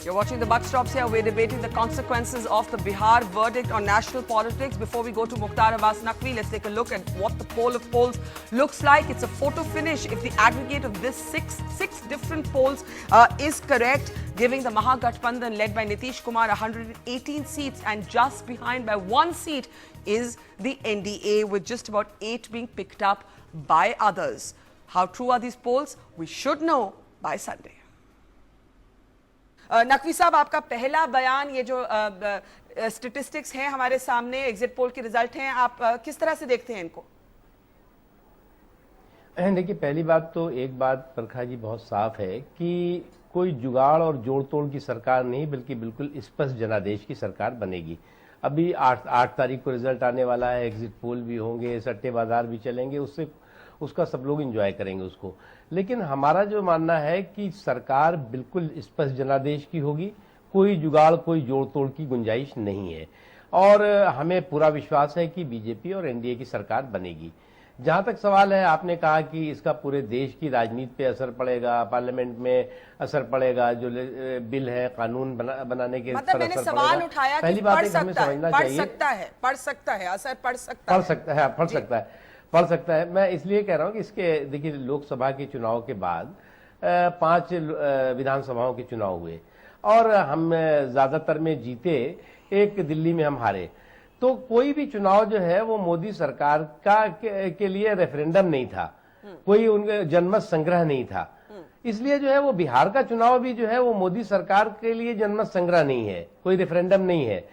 You're watching the Buck Stops here. We're debating the consequences of the Bihar verdict on national politics. Before we go to Mukhtar Abbas Naqvi, let's take a look at what the poll of polls looks like. It's a photo finish. If the aggregate of this six different polls is correct, giving the Mahagathbandhan led by Nitish Kumar 118 seats, and just behind by 1 seat is the NDA, with just about 8 being picked up by others. How true are these polls? We should know by Sunday. Naqvi साहब, आपका पहला बयान, ये जो statistics हैं हमारे सामने, exit poll के रिजल्ट हैं, आप किस तरह से देखते हैं इनको? देखिए, पहली बात तो एक बात प्रखा जी बहुत साफ है कि कोई जुगाड़ और जोड़ तोड़ की सरकार नहीं, बल्कि बिल्कुल स्पष्ट जनादेश की सरकार बनेगी। अभी 8 तारीख को रिजल्ट आने वाला है, एग्जिट पोल भी होंगे, सट्टे बाजार भी चलेंगे, उसका सब लोग एंजॉय करेंगे उसको। लेकिन हमारा जो मानना है कि सरकार बिल्कुल स्पष्ट जनादेश की होगी, कोई जुगाड़ कोई जोड़ तोड़ की गुंजाइश नहीं है, और हमें पूरा विश्वास है कि बीजेपी और एनडीए की सरकार बनेगी। जहां तक सवाल है, आपने कहा कि इसका पूरे देश की राजनीति पे असर पड़ेगा, पार्लियामेंट में असर पड़ेगा, जो बिल है कानून बनाने के मतलब मैंने सवाल उठाया कि पढ़ सकता है। मैं इसलिए कह रहा हूं कि इसके, देखिए, लोकसभा के चुनाव के बाद 5 विधानसभाओं के चुनाव हुए और हम ज्यादातर में जीते, एक दिल्ली में हम हारे। तो कोई भी चुनाव जो है वो मोदी सरकार के लिए रेफरेंडम नहीं था, कोई उनके जनमत संग्रह नहीं था। इसलिए जो है वो बिहार का चुनाव भी जो है वो मोदी सरकार के लिए जनमत संग्रह नहीं है, कोई रेफरेंडम नहीं है।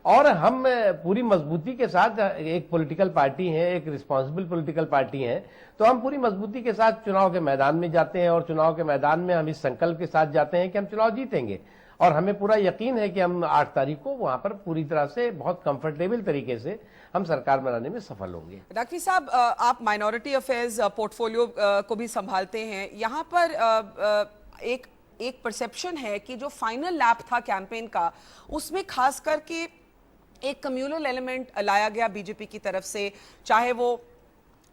और हम पूरी मजबूती के साथ, एक पॉलिटिकल पार्टी है, एक रिस्पॉन्सिबल पॉलिटिकल पार्टी है, तो हम पूरी मजबूती के साथ चुनाव के मैदान में जाते हैं, और चुनाव के मैदान में हम इस संकल्प के साथ जाते हैं कि हम चुनाव जीतेंगे। और हमें पूरा यकीन है कि हम 8 तारीख को वहां पर पूरी तरह से बहुत कंफर्टेबल तरीके से हम सरकार बनाने में सफल होंगे। नकवी साहब, आप माइनॉरिटी अफेयर्स पोर्टफोलियो को भी संभालते हैं। यहाँ पर एक परसेप्शन है कि जो फाइनल लैप था कैंपेन का, उसमें खास करके एक कम्युनल एलिमेंट लाया गया बीजेपी की तरफ से, चाहे वो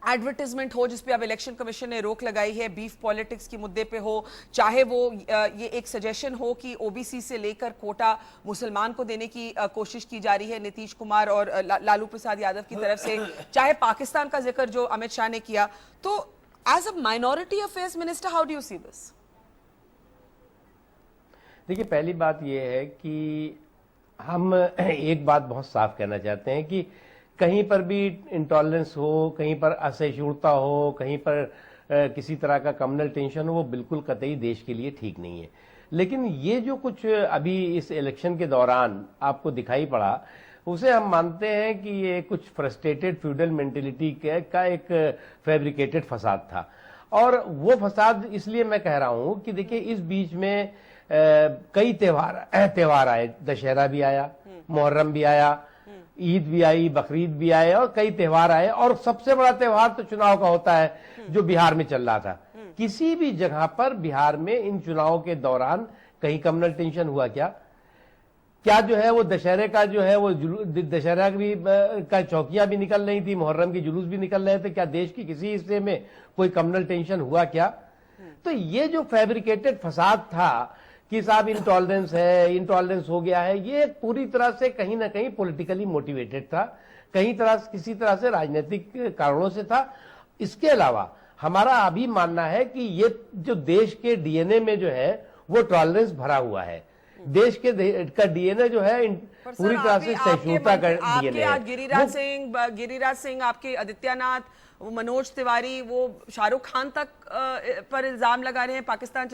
एडवर्टाइजमेंट हो जिसपे अब इलेक्शन कमीशन ने रोक लगाई है, बीफ पॉलिटिक्स के मुद्दे पे हो, चाहे वो ये एक सजेशन हो कि ओबीसी से लेकर कोटा मुसलमान को देने की कोशिश की जा रही है नीतीश कुमार और लालू प्रसाद यादव की तरफ से, चाहे पाकिस्तान का जिक्र जो अमित शाह ने किया। तो as a minority affairs minister, how do you see this? देखिए, पहली बात यह है कि हम एक बात बहुत साफ कहना चाहते हैं कि कहीं पर भी इंटॉलरेंस हो, कहीं पर असहिष्णुता हो, कहीं पर किसी तरह का कम्युनल टेंशन हो, वो बिल्कुल कतई देश के लिए ठीक नहीं है। लेकिन ये जो कुछ अभी इस इलेक्शन के दौरान आपको दिखाई पड़ा, उसे हम मानते हैं कि ये कुछ फ्रस्ट्रेटेड फ्यूडल मेंटेलिटी का एक फैब्रिकेटेड फसाद था। और वो फसाद इसलिए मैं कह रहा हूं कि देखिए, इस बीच में कई त्योहार आए, दशहरा भी आया, मुहर्रम भी आया, ईद भी आई, बकरीद भी आए, और कई त्योहार आए, और सबसे बड़ा त्योहार तो चुनाव का होता है जो बिहार में चल रहा था। किसी भी जगह पर बिहार में इन चुनावों के दौरान कहीं कम्युनल टेंशन हुआ क्या जो है वो दशहरे का जो है वो दशहरा भी का चौकियां भी निकल रही थी, मुहर्रम के जुलूस भी निकल रहे थे, क्या देश की किसी हिस्से में कोई कम्युनल टेंशन हुआ क्या? तो ये जो फैब्रिकेटेड फसाद था कि साहब इंटॉलरेंस हो गया है, ये पूरी तरह से कहीं ना कहीं पॉलिटिकली मोटिवेटेड था, किसी तरह से राजनीतिक कारणों से था। इसके अलावा हमारा अभी मानना है कि ये जो देश के डीएनए में जो है वो टॉलरेंस भरा हुआ है। देश का डीएनए जो है पूरी तरह से सहिष्णुता का डीएनए है। गिरिराज सिंह, आपके आदित्यनाथ, वो मनोज तिवारी, वो शाहरुख खान तक पर इल्जाम लगा रहे हैं पाकिस्तान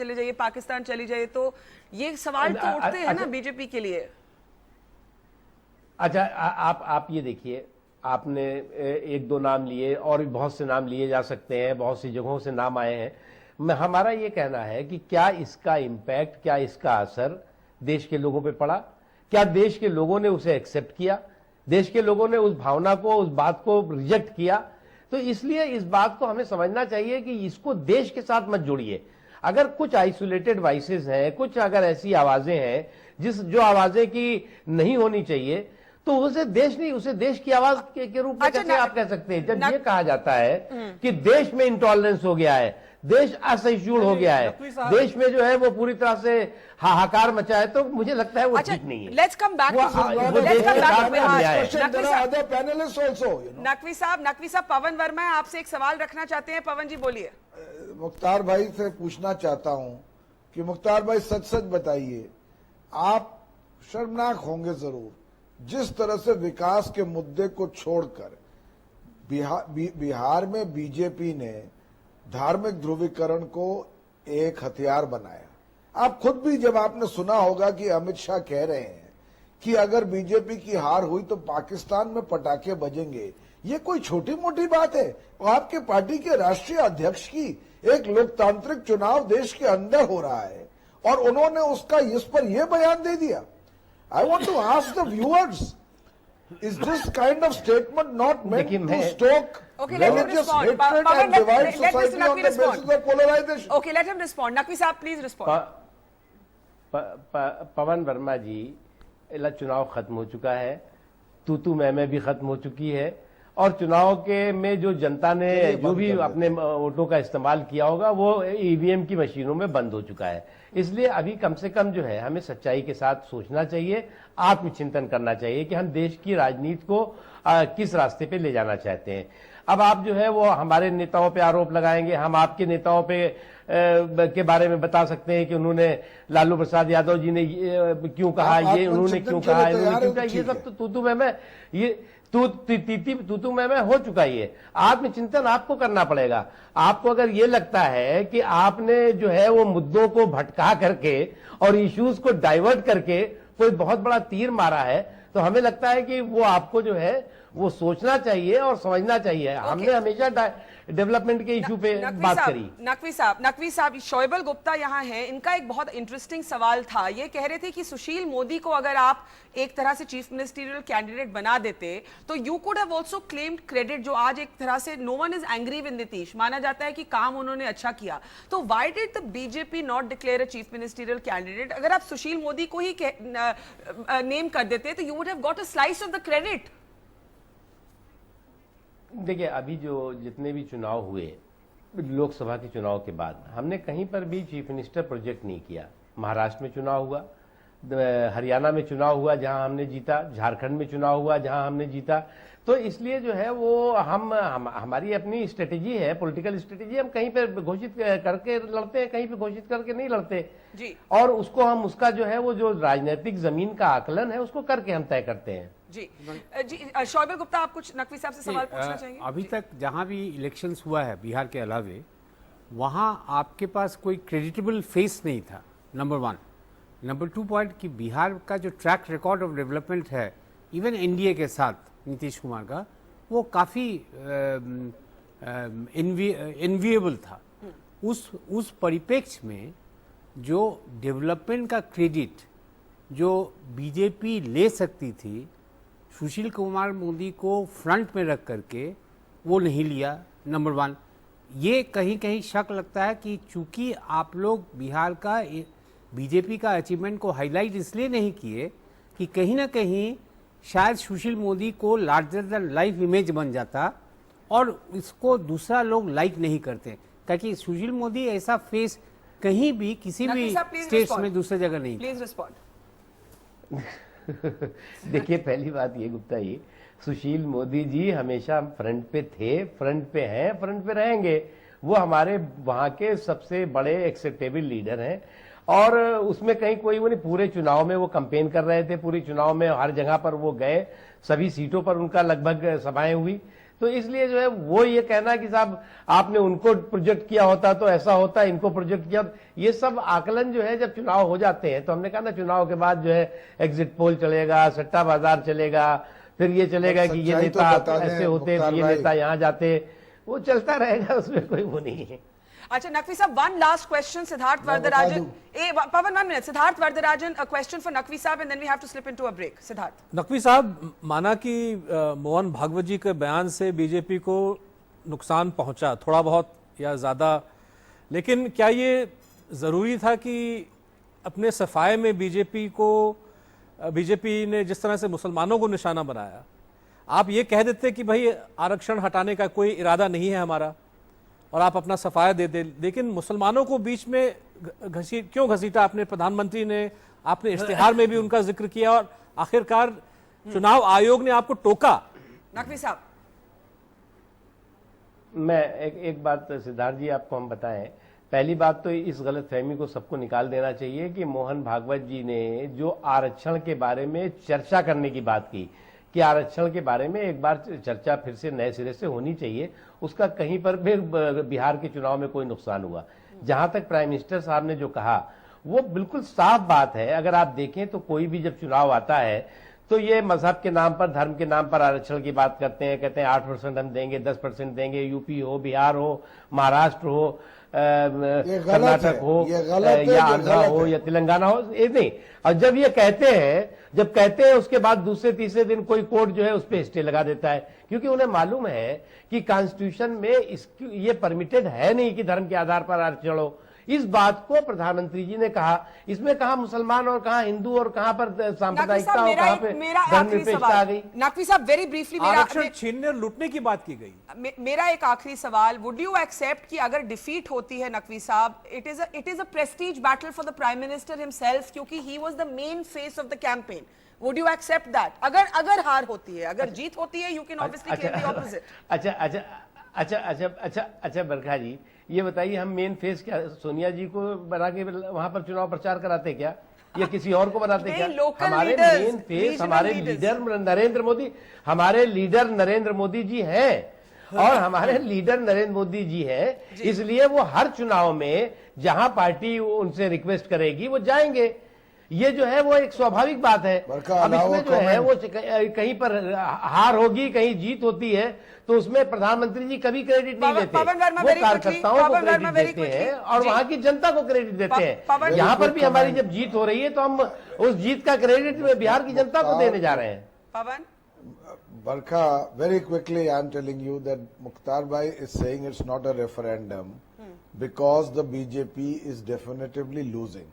चले जाइए। तो ये सवाल तो उठते हैं ना बीजेपी के लिए। अच्छा, आप ये देखिए, आपने 1-2 नाम लिए, और भी बहुत से नाम लिए जा सकते हैं, बहुत सी जगहों से नाम आए हैं। हमारा ये कहना है कि क्या इसका इम्पैक्ट, क्या इसका असर देश के लोगों पे पड़ा? क्या देश के लोगों ने उसे एक्सेप्ट किया? देश के लोगों ने उस भावना को, उस बात को रिजेक्ट किया? तो इसलिए इस बात को हमें समझना चाहिए कि इसको देश के साथ मत जोड़िए। अगर कुछ आइसोलेटेड वॉइसेस हैं, कुछ अगर ऐसी आवाजें हैं जो आवाजें की नहीं होनी चाहिए, तो उसे देश नहीं, उसे देश की आवाज के रूप में कैसे आप कह सकते हैं? जब ये कहा जाता है कि देश में इंटॉलरेंस हो गया है, देश असहिष्णु हो गया है, देश में जो है वो पूरी तरह से हाहाकार मचा है, तो मुझे लगता है वो ठीक नहीं है। लेट्स कम बैक नकवी साहब पवन वर्मा है, आपसे एक सवाल रखना चाहते हैं। पवन जी बोलिए। मुख्तार भाई से पूछना चाहता हूं कि मुख्तार भाई सच सच बताइए, आप शर्मनाक होंगे जरूर जिस तरह से विकास के मुद्दे को छोड़कर बिहार में बीजेपी ने धार्मिक ध्रुवीकरण को एक हथियार बनाया। आप खुद भी जब आपने सुना होगा कि अमित शाह कह रहे हैं कि अगर बीजेपी की हार हुई तो पाकिस्तान में पटाखे बजेंगे, ये कोई छोटी मोटी बात है? और आपके पार्टी के राष्ट्रीय अध्यक्ष की एक लोकतांत्रिक चुनाव देश के अंदर हो रहा है और उन्होंने उसका इस पर यह बयान दे दिया। I want to ask the viewers, is this kind of statement not meant to stoke religious hatred and divide society on the basis of polarization? Okay, let him respond. Naqvi साहब, please respond. पवन वर्मा जी, चुनाव खत्म हो चुका है, तू मैं भी खत्म हो चुकी है, और चुनाव के में जो जनता ने जो भी अपने वोटों का इस्तेमाल किया होगा वो ईवीएम की मशीनों में बंद हो चुका है। इसलिए अभी कम से कम जो है हमें सच्चाई के साथ सोचना चाहिए, आत्मचिंतन करना चाहिए कि हम देश की राजनीति को किस रास्ते पे ले जाना चाहते हैं। अब आप जो है वो हमारे नेताओं पे आरोप लगाएंगे, हम आपके नेताओं पे के बारे में बता सकते हैं कि उन्होंने लालू प्रसाद यादव जी ने क्यों कहा, ये उन्होंने क्यों कहा, ये सब तो तू मैं ये तू मैं हो चुका ही है। आत्मचिंतन आपको करना पड़ेगा। आपको अगर ये लगता है कि आपने जो है वो मुद्दों को भटका करके और इश्यूज को डाइवर्ट करके कोई बहुत बड़ा तीर मारा है, तो हमें लगता है कि वो आपको जो है वो सोचना चाहिए और समझना चाहिए। हमने हमेशा डेवलपमेंट के इशू पे बात करी। नकवी साहब, शोएबल गुप्ता यहाँ हैं, इनका एक बहुत इंटरेस्टिंग सवाल था। ये कह रहे थे कि सुशील मोदी को अगर आप एक तरह से चीफ मिनिस्टरियल कैंडिडेट बना देते तो you could have also claimed credit, जो आज एक तरह से no one is angry with Nitish, माना जाता है कि काम उन्होंने अच्छा किया। तो why did the BJP not declare a chief ministerial candidate? अगर आप सुशील मोदी को ही नेम कर देते तो you would have got a slice of the credit. देखिए, अभी जो जितने भी चुनाव हुए लोकसभा के चुनाव के बाद, हमने कहीं पर भी चीफ मिनिस्टर प्रोजेक्ट नहीं किया। महाराष्ट्र में चुनाव हुआ, हरियाणा में चुनाव हुआ जहां हमने जीता, झारखंड में चुनाव हुआ जहां हमने जीता। तो इसलिए जो है वो हमारी अपनी स्ट्रेटेजी है, पॉलिटिकल स्ट्रेटेजी। हम कहीं पे घोषित करके लड़ते हैं, कहीं पे घोषित करके नहीं लड़ते जी। और उसको हम उसका जो है वो जो राजनीतिक जमीन का आकलन है उसको करके हम तय करते हैं। जी जी, शोएबल गुप्ता, आप कुछ नकवी साहब से सवाल पूछना चाहेंगे? अभी तक जहां भी इलेक्शंस हुआ है बिहार के अलावे, वहां आपके पास कोई क्रेडिटेबल फेस नहीं था, number one. Number two point कि बिहार का जो ट्रैक रिकॉर्ड ऑफ डेवलपमेंट है, इवन एनडीए के साथ नीतीश कुमार का, वो काफ़ी इनविएबल था। उस परिप्रेक्ष्य में जो डेवलपमेंट का क्रेडिट जो बीजेपी ले सकती थी, सुशील कुमार मोदी को फ्रंट में रख करके वो नहीं लिया, नंबर वन। ये कहीं कहीं शक लगता है कि चूंकि आप लोग बिहार का बीजेपी का अचीवमेंट को हाईलाइट इसलिए नहीं किए कि कहीं ना कहीं शायद सुशील मोदी को लार्जर देन लाइफ इमेज बन जाता और इसको दूसरा लोग लाइक नहीं करते, क्योंकि सुशील मोदी ऐसा फेस कहीं भी किसी भी स्टेट्स में दूसरी जगह नहीं। Please respond. देखिए, पहली बात ये गुप्ता जी, सुशील मोदी जी हमेशा फ्रंट पे थे, फ्रंट पे हैं, फ्रंट पे रहेंगे। वो हमारे वहां के सबसे बड़े एक्सेप्टेबल लीडर हैं और उसमें कहीं कोई वो नहीं। पूरे चुनाव में वो कैंपेन कर रहे थे, पूरे चुनाव में हर जगह पर वो गए, सभी सीटों पर उनका लगभग सभाएं हुई। तो इसलिए जो है वो ये कहना कि साहब आपने उनको प्रोजेक्ट किया होता तो ऐसा होता, इनको प्रोजेक्ट किया, ये सब आकलन जो है जब चुनाव हो जाते हैं तो हमने कहा ना, चुनाव के बाद जो है एग्जिट पोल चलेगा, सट्टा बाजार चलेगा, फिर ये चलेगा कि ये नेता ऐसे होते, ये नेता यहाँ जाते, वो चलता रहेगा, उसमें कोई वो नहीं है। अच्छा नकवी साहब, one last question, Siddharth Varadarajan. Pawan, 1 minute, Siddharth Varadarajan, a question for Naqvi साहब and then we have to slip into a break. Siddharth. Naqvi साहब, माना कि मोहन भागवत जी के बयान से बीजेपी को नुकसान पहुंचा, थोड़ा बहुत या ज्यादा, लेकिन क्या ये जरूरी था कि अपने सफाए में बीजेपी ने जिस तरह से मुसलमानों को निशाना बनाया, आप ये कह देते कि भाई आरक्षण हटाने का कोई इरादा नहीं है हमारा, और आप अपना सफाया दे दे, लेकिन मुसलमानों को बीच में क्यों घसीटा आपने? प्रधानमंत्री ने, आपने इश्तिहार में भी उनका जिक्र किया और आखिरकार चुनाव आयोग ने आपको टोका। नकवी साहब, मैं एक बात सिद्धार्थ जी आपको हम बताएं। पहली बात तो इस गलतफहमी को सबको निकाल देना चाहिए कि मोहन भागवत जी ने जो आरक्षण के बारे में चर्चा करने की बात की कि आरक्षण के बारे में एक बार चर्चा फिर से नए सिरे से होनी चाहिए, उसका कहीं पर भी बिहार के चुनाव में कोई नुकसान हुआ। जहां तक प्राइम मिनिस्टर साहब ने जो कहा वो बिल्कुल साफ बात है। अगर आप देखें तो कोई भी जब चुनाव आता है तो ये मजहब के नाम पर, धर्म के नाम पर आरक्षण की बात करते हैं, कहते हैं 8% हम देंगे, 10% देंगे, यूपी हो, बिहार हो, महाराष्ट्र हो, कर्नाटक हो या आंध्रा हो या तेलंगाना हो, ये नहीं। और जब ये कहते हैं उसके बाद दूसरे तीसरे दिन कोई कोर्ट जो है उस पर स्टे लगा देता है, क्योंकि उन्हें मालूम है कि कॉन्स्टिट्यूशन में ये परमिटेड है नहीं कि धर्म के आधार पर आरक्षण हो। इस बात को प्रधानमंत्री जी ने कहा। इसमें कहा मुसलमान और कहा हिंदू और कहां पर सांप्रदायिकता और कहां पे धर्मनिरपेक्षता आ गई। नकवी साहब, वेरी ब्रीफली, आरक्षण छीनने और लूटने की बात की गई। मेरा एक आखिरी सवाल, वुड यू एक्सेप्ट कि अगर डिफीट होती है नकवी साहब, it is a prestige battle for the prime minister himself, क्योंकि he was the main face of the campaign. Would you accept that? अगर हार होती है, अगर जीत होती है, you can obviously claim the opposite. अच्छा बरखा जी, ये बताइए, हम मेन फेस क्या सोनिया जी को बना के वहां पर चुनाव प्रचार कराते क्या, या किसी और को बनाते क्या? हमारे मेन फेस हमारे लीडर नरेंद्र मोदी जी हैं, और हमारे लीडर नरेंद्र मोदी जी हैं, इसलिए वो हर चुनाव में जहां पार्टी उनसे रिक्वेस्ट करेगी वो जाएंगे। ये जो है वो एक स्वाभाविक बात है। अब इसमें जो है वो कहीं पर हार होगी, कहीं जीत होती है, तो उसमें प्रधानमंत्री जी कभी क्रेडिट नहीं लेते, वो कार्यकर्ताओं को क्रेडिट देते हैं और वहां की जनता को क्रेडिट देते हैं। यहाँ पर भी हमारी जब जीत हो रही है तो हम उस जीत का क्रेडिट बिहार की जनता को देने जा रहे हैं। पवन, Barkha, very quickly I am telling you that Mukhtar Bhai is saying it's not a referendum because the BJP is definitively losing.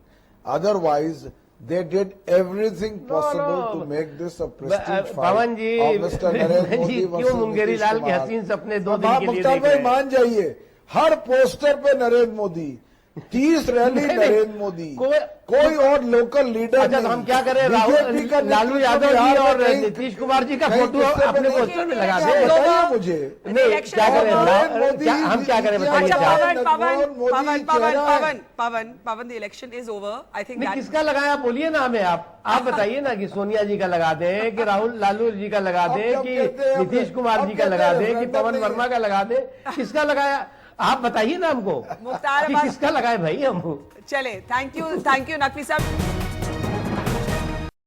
Otherwise, they did everything possible to make this a prestige Pawan fight ji, of Mr. Narendra Modi क्यों versus Mungeri Nitish लाल के Kumar. हसीन सपने 2 दिन आप के लिए मुख्तार देख रहे भाई हैं। मान जाइए, हर पोस्टर पे नरेंद्र मोदी, 30 रैली नरेंद्र मोदी, कोई और लोकल लीडर अच्छा, तो हम क्या करें? लालू यादव जी और नीतीश कुमार जी का फोटो अपने पोस्टर में लगा दें? मुझे नहीं, क्या करें? हम क्या करें बताइए? Pawan, the election is over. I think किसका लगाया बोलिए ना हमें। आप बताइए ना कि सोनिया जी का लगा दें, कि लालू जी का लगा दें, कि नीतीश कुमार जी का लगा दें, कि पवन वर्मा का लगा दें, किसका लगाया? आप बताइए ना हमको, मुख्तार कि किसका लगाए भाई हमको। चले, थैंक यू नकवी साहब।